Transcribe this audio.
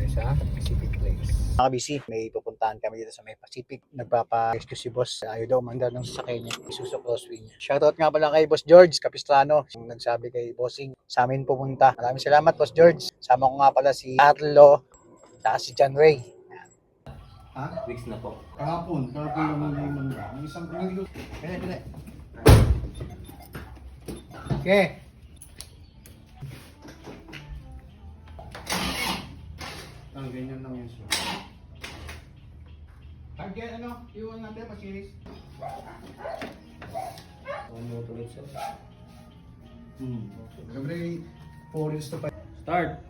sa Pacific Place. Mga busy, may pupuntahan kami dito sa may Pacific. Nagpapa-rescue si boss. Ayaw daw umandar ng sasakyan niya. Isuso crossway niya. Shoutout nga pala kay Boss George Capistrano. Yung nagsabi kay Bossing sa amin pumunta. Maraming salamat Boss George. Sama ko nga pala si Arlo at si John Ray. Ha? Weeks na po. Kahapon lang hindi man ba. Ang isang hindi ko. Kaya. Okay. Ang ganyan lang yun. Again, iwan natin, masiris. Ano ulit sir? Every 4 years to 5. Start!